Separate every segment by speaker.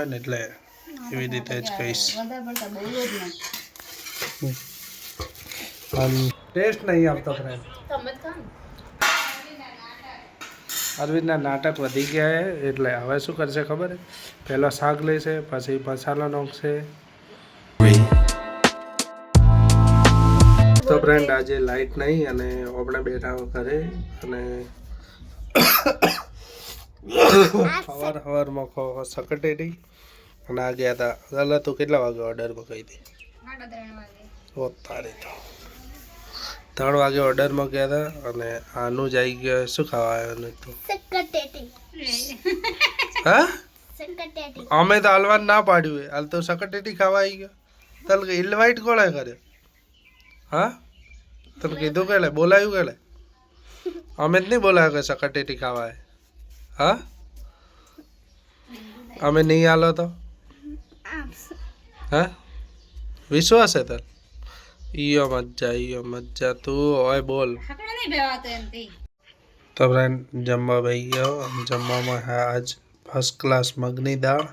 Speaker 1: એટલે એવી રીતે જ કહીશ. ટેસ્ટ નહીં આવતો ફ્રેન્ડ. અરવિંદના નાટક વધી ગયા છે એટલે હવે શું કરશે ખબર? પહેલો શાક લેશે, પછી મસાલો નાખશે. તો ફ્રેન્ડ આજે લાઈટ નહીં અને આપણે બેઠા ઘરે અને સવારમાં સકટેટી અને આ ગયા હતા. ગલા તું કેટલા વાગે ઓર્ડર મૂકી હતી? 3 વાગે. 3 વાગે ઓર્ડર મૂક્યા હતા અને આનું જ આવી ગયો. શું ખાવા આવ્યો તું? હા, અમે તો હાલવાનું ના પાડ્યું. હાલ તો સકટેટી ખાવા આવી ગયો. તને ઇન્વાઇટ કોણે કરે? હા, તને કીધું કે બોલાયું કે અમે જ નહીં બોલાયો કે સકટેટી ખાવા. હા, અમે નહીં હાલો તો હા વિશ્વાસ છે તને? ઈયો મજા તું હોય બોલ. તો ફ્રેન્ડ જમવા બેસી ગયો. જમવામાં આજ ફર્સ્ટ ક્લાસ મગની દાળ,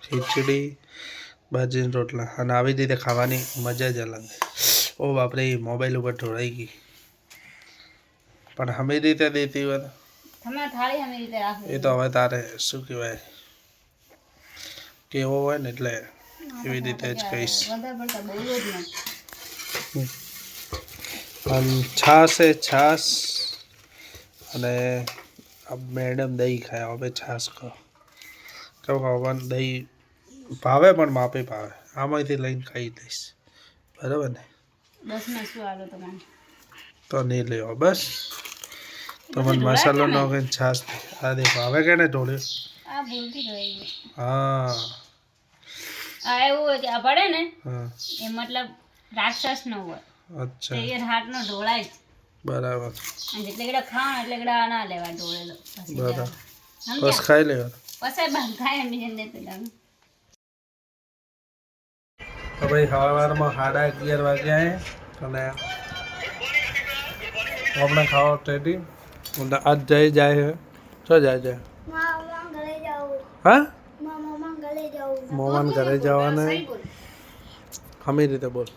Speaker 1: ખીચડી, બાજરીના રોટલા અને આવી રીતે ખાવાની મજા જ અલગ. ઓ બાપરે, મોબાઈલ ઉપર ઢોળાઈ ગઈ. પણ હમી રીતે દેતી હોય એ તો હવે તારે શું કહેવાય કેવો હોય ને એટલે એવી રીતે જ કહીશ. છાશ છે, છાશ અને મેડમ દહીં ખાય. હવે છાશ કહો કેવું ખાવાનું? દહીં ભાવે પણ માપે ભાવે. આમાંથી લઈને ખાઈ દઈશ, બરાબર ને? તો નહીં લેવો બસ. તો મને મસાલો નાખીને છાશ આ દેખો. હવે કેને ઢોળ્યો? હા
Speaker 2: એવું હોય કે પડે ને એ મતલબ રાક્ષસ નો હોય.
Speaker 1: અચ્છા,
Speaker 2: એ હાથ નો ઢોળાય
Speaker 1: બરાબર.
Speaker 2: જેટલે ગડા ખાવા એટલે ગડા ના લેવા ઢોળેલો.
Speaker 1: બરાબર, બસ ખાઈ લેવાનું.
Speaker 2: પછી બંધ થાય એમ બીજે દેતું લાગે.
Speaker 1: તો ભાઈ સવારમાં 11:30 વાગ્યા અને આપણે ખાવા ટેટી આજ જઈ જાય છે. શું જાય છે? હા, મોમાન ઘરે જવાના. હમી રીતે બોલ.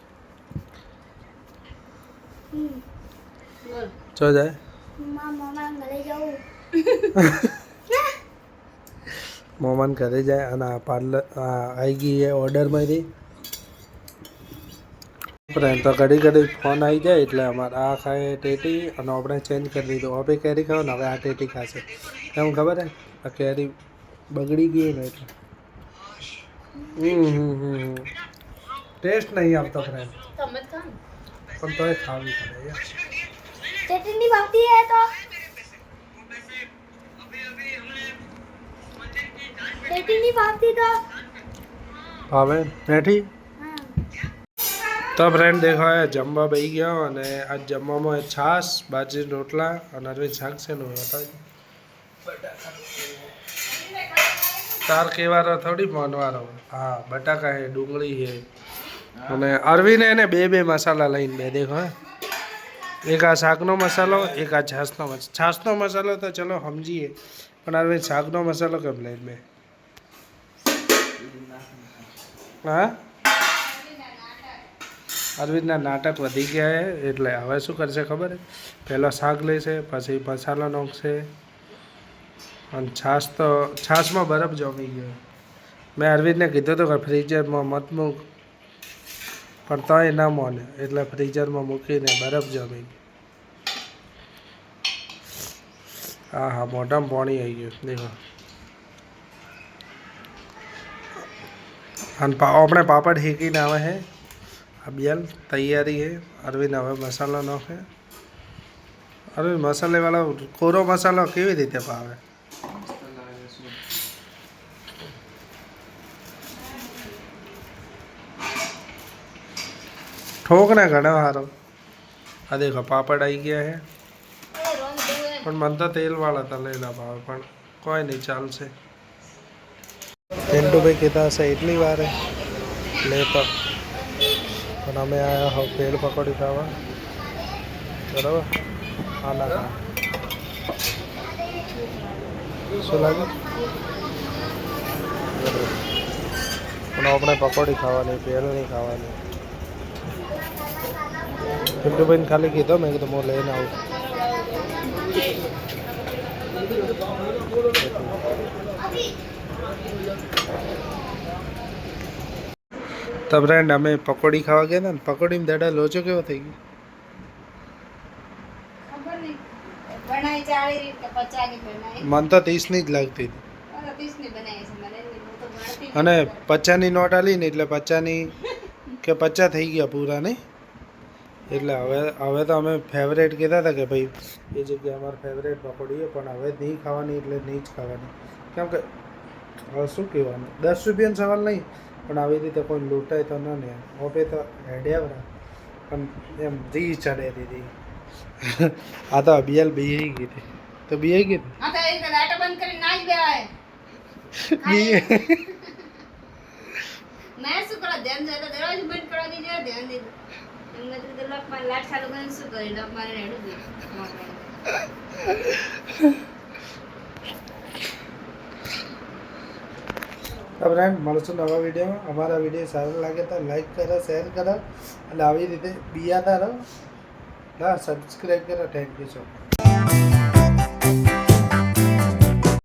Speaker 1: ચો જાય મોમાન ઘરે જાય અને આ પાર્લર આવી ગઈ છે ઓર્ડરમાંથી. તો ઘડી ઘડી ફોન આવી જાય એટલે અમારે આ ખાય ટેટી અને આપણે ચેન્જ કરી દીધું. હવે કેરી ખાવ ને હવે આ ટેટી ખાશે. કેમ ખબર હે? આ કેરી બગડી ગઈ ને એટલે ટેસ્ટ નહીં આવતો ફ્રેન્ડ. પણ તોય ખાવી પડે યાર.
Speaker 3: चटनी भाती है तो चटनी भाती तो
Speaker 1: હવે બેઠી. તો ફ્રેન્ડ દેખો જમવા બેસી ગયો અને આ જમવામાં છાશ, બાજરીના રોટલા અને અરવિંદ શાક છે નું બતાવી. તાર કેવારો થોડી મોનવારો. હા, બટાકા છે, ડુંગળી છે અને અરવિંદ એને બે મસાલા લઈને બે દેખો. એક આ શાકનો મસાલો, એક આ છાશનો મસાલો. છાશનો મસાલો તો ચલો સમજીએ, પણ અરવિંદ શાકનો મસાલો કેમ લઈને બે? હા, અરવિંદના નાટક વધી ગયા છે એટલે હવે શું કરશે ખબર? પહેલો શાક લેશે, પછી મસાલો નાખશે અને છાશમાં બરફ જમી ગયો. મેં અરવિંદને કીધું હતું કે ફ્રીઝરમાં મત મૂક, પણ તોય ના માને એટલે ફ્રીઝરમાં મૂકીને બરફ જમી ગયો. હા હા, મોઢામાં પાણી આવી ગયું દેખો. અને આપણે પાપડ શેકીને આવે છે. આ બેલ તૈયારી છે. અરવિંદ હવે મસાલો નાખે. અરવિંદ મસાલેવાળો કોરો મસાલો કેવી રીતે ભાવે? ઠોક ને ઘણો સારો. આ દેખો પાપડ આવી ગયા છે. પણ મને તો તેલવાળા તળેલા ભાવે, પણ કોઈ નહીં, ચાલશે. પિન્ટુભાઈ કીધા હશે એટલી વાર લેતો, પણ અમે આવ્યા હવે ભેળ પકોડી ખાવા. બરાબર, હા ના શું લાગે પણ આપણે પકોડી ખાવાની ભેળ નહીં ખાવાની પિન્ટુભાઈને ખાલી કીધો મેં કીધું હું લઈને આવું તો ફ્રેન્ડ અમે પકોડી ખાવા ગયા હતા ને પકોડીમાં દાડા લોચો કેવો થઈ ગયો
Speaker 2: ખબર નહીં બનાવી ચાલી રીતે 50 ની બનાવી
Speaker 1: મન તો 30 ની જ લાગતી હતી
Speaker 2: 30 ની બનાવી છે મને હું તો ગણતી
Speaker 1: અને 50 ની નોટ આલી ને એટલે 50 ની કે 50 થઈ ગયા પૂરા નહીં એટલે હવે તો અમે ફેવરેટ કીધા હતા કે ભાઈ એ જગ્યાએ અમારી ફેવરેટ પકોડી છે પણ હવે નહીં ખાવાની એટલે નહીં જ ખાવાની કેમ કે હવે શું કહેવાનું 10 રૂપિયાનો સવાલ નહીં પણ આવી રીતે કોઈ લૂંટાય તો ન ને ઓપે તો હેડ્યા પણ એમ જી ચડે દીધી આ તો અબિયાલ બીઈ ગઈ હતી તો બીઈ ગઈ હતી
Speaker 2: આ તો એક લાઈટ બંધ કરી નાચ બેવાય મેં શું કરો ધ્યાન જાય તો દરવાજો બંધ કરવા દીધો ધ્યાન દીધું એમને તો લોક માં લાટ ચાલુ કરીને શું કરી લોક મારે રેડું દે
Speaker 1: ફ્રેન્ડ મળશું નવા વિડીયોમાં અમારા વિડીયો સારો લાગે તો લાઈક કરો શેર કરો અને આવી રીતે બિયાતા રહો ના સબસ્ક્રાઈબ કરો થેન્ક યુ સો મચ